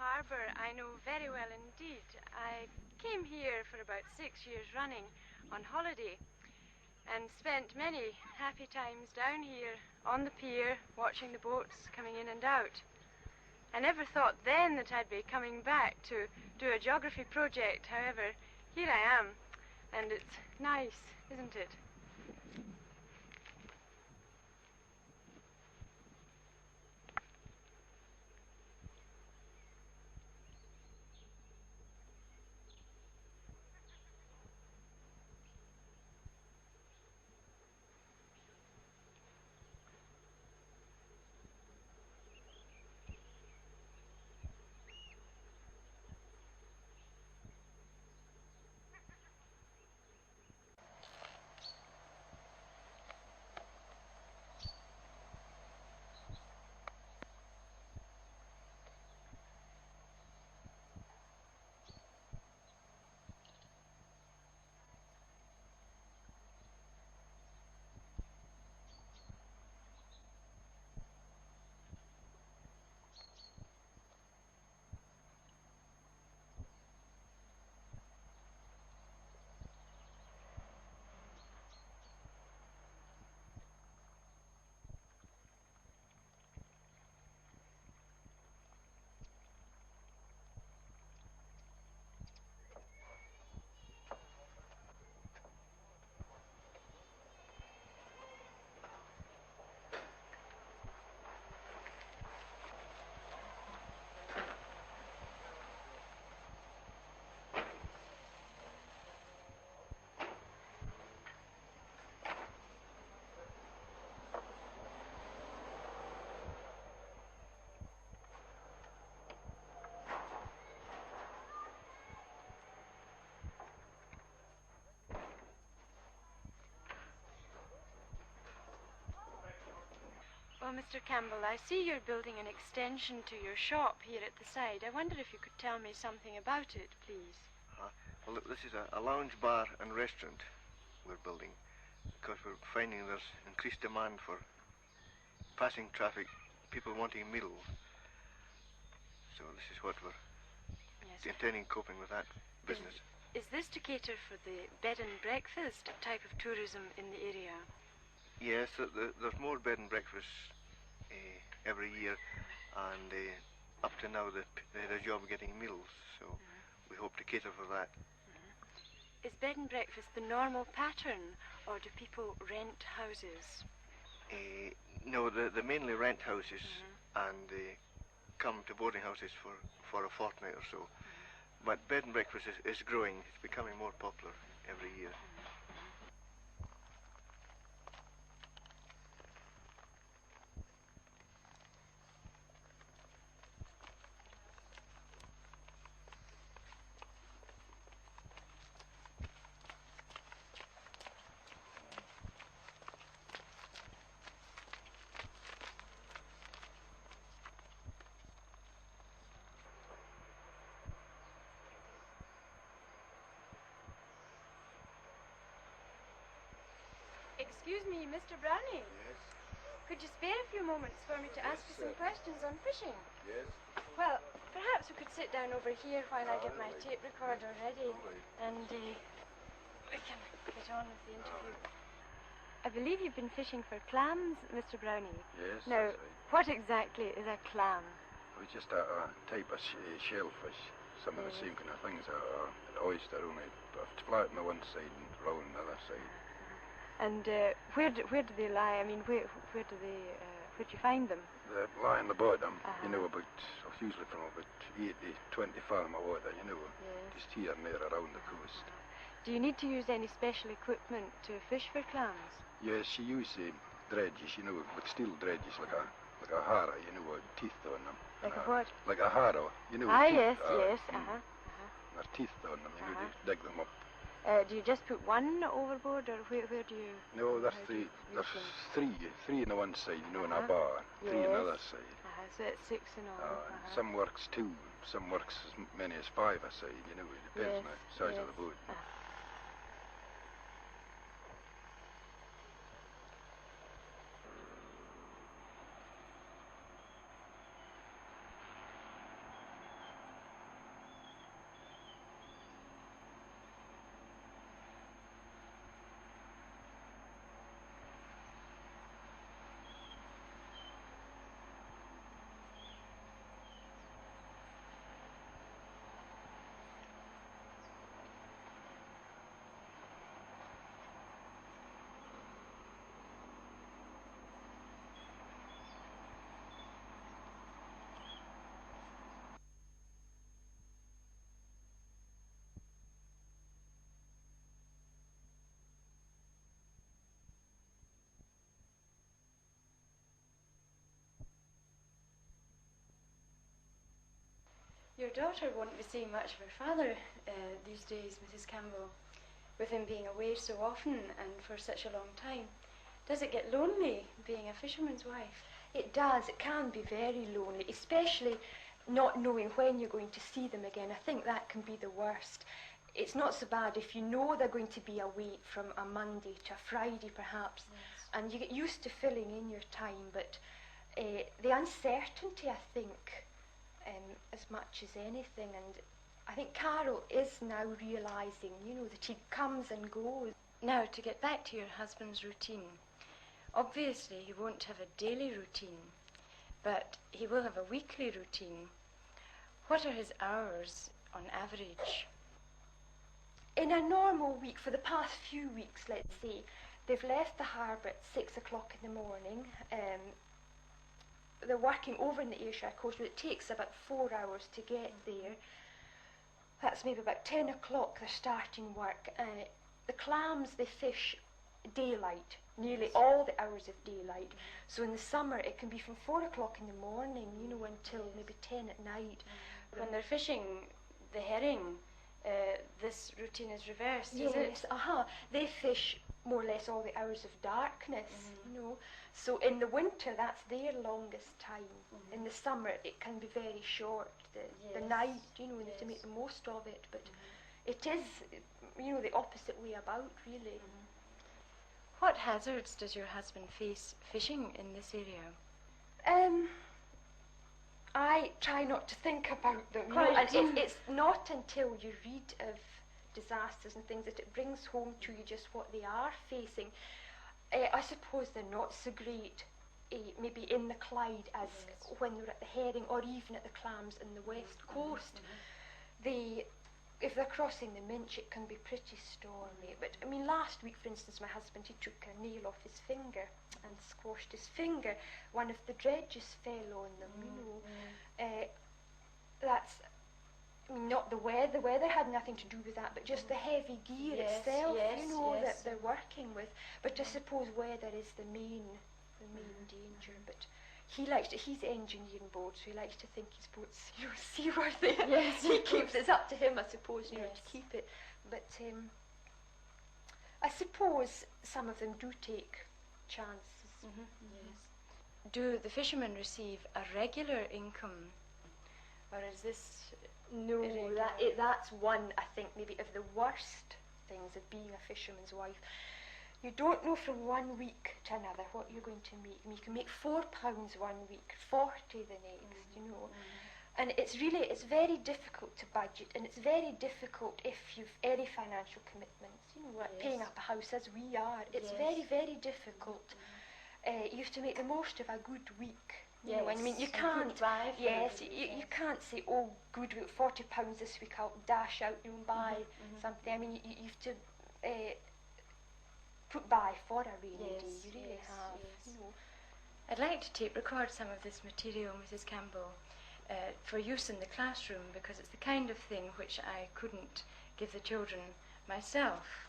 harbour I know very well indeed. I came here for about 6 years running on holiday and spent many happy times down here on the pier watching the boats coming in and out. I never thought then that I'd be coming back to do a geography project. However, here I am, and it's nice, isn't it? Well, Mr. Campbell, I see you're building an extension to your shop here at the side. I wonder if you could tell me something about it, please. Well, this is a lounge bar and restaurant we're building because we're finding there's increased demand for passing traffic, people wanting meals. So this is what we're intending coping with that business. Is this to cater for the bed and breakfast type of tourism in the area? Yes, there's more bed and breakfasts every year, and up to now they had a job getting meals, so we hope to cater for that. Is bed and breakfast the normal pattern, or do people rent houses? No, they mainly rent houses, and they come to boarding houses for a fortnight or so. But bed and breakfast is growing. It's becoming more popular every year. Excuse me, Mr. Brownie. Yes. Could you spare a few moments for me to ask you some questions on fishing? Yes. Well, perhaps we could sit down over here while I get my tape recorder ready, and we can get on with the interview. I believe you've been fishing for clams, Mr. Brownie. Yes, Now, that's right. what exactly is a clam? It's just a type of shellfish. Some of the same kind of things are an oyster, only flat on the one side and round on the other side. And where do they lie? I mean, where do you find them? They lie in the bottom, usually from about 8 to 20 fathom of water, just here and there around the coast. Do you need to use any special equipment to fish for clams? Yes, you use dredges, with steel dredges, like a harrow, with teeth on them. Like a what? Like a harrow, with yes, teeth. yes, There's teeth on them, to dig them up. Do you just put one overboard, or where do you... No, there's three on the one side, in a bar, three on the other side. So it's 6 in all. Some works 2, some works as many as 5 a side, it depends on the size of the boat. Your daughter won't be seeing much of her father these days, Mrs. Campbell, with him being away so often and for such a long time. Does it get lonely being a fisherman's wife? It does. It can be very lonely, especially not knowing when you're going to see them again. I think that can be the worst. It's not so bad if you know they're going to be away from a Monday to a Friday perhaps, Yes. and you get used to filling in your time, but the uncertainty, I think, as much as anything, and I think Carol is now realising, that he comes and goes. Now, to get back to your husband's routine, obviously he won't have a daily routine, but he will have a weekly routine. What are his hours on average? In a normal week, for the past few weeks, let's say, they've left the harbour at 6 o'clock in the morning. They're working over in the Ayrshire coast, but it takes about 4 hours to get there. That's maybe about 10 o'clock they're starting work. The clams, they fish daylight, nearly all the hours of daylight. So in the summer it can be from 4 o'clock in the morning, until maybe 10 at night. When they're fishing the herring, this routine is reversed, is it? Yes, they fish more or less all the hours of darkness, So in the winter, that's their longest time. In the summer, it can be very short, the night, we need to make the most of it. But it is, the opposite way about, really. What hazards does your husband face fishing in this area? I try not to think about them. And it's not until you read of disasters and things that it brings home to you just what they are facing. I suppose they're not so great, maybe in the Clyde as when they're at the herring, or even at the clams in the west coast. If they're crossing the Minch, it can be pretty stormy. But last week, for instance, my husband, he took a nail off his finger and squashed his finger. One of the dredges fell on them. That's not the weather. The weather had nothing to do with that, but just the heavy gear itself, that they're working with. But I suppose weather is the main danger. But he's engineering boats, so he likes to think his boat's seaworthy. Yes, he keeps it's up to him, I suppose, to keep it. But I suppose some of them do take chances. Yes. Do the fishermen receive a regular income, or is this No, that's one, I think, maybe of the worst things of being a fisherman's wife. You don't know from one week to another what you're going to make. You can make £4 one week, 40 the next, And it's very difficult to budget, and it's very difficult if you've any financial commitments, like paying up a house as we are. It's very, very difficult. You have to make the most of a good week. You can't. You can't say, "Oh, good, we've got £40 this week. I'll dash out and buy something." You have to put by for a rainy day. You really have. I'd like to tape record some of this material, Mrs. Campbell, for use in the classroom, because it's the kind of thing which I couldn't give the children myself.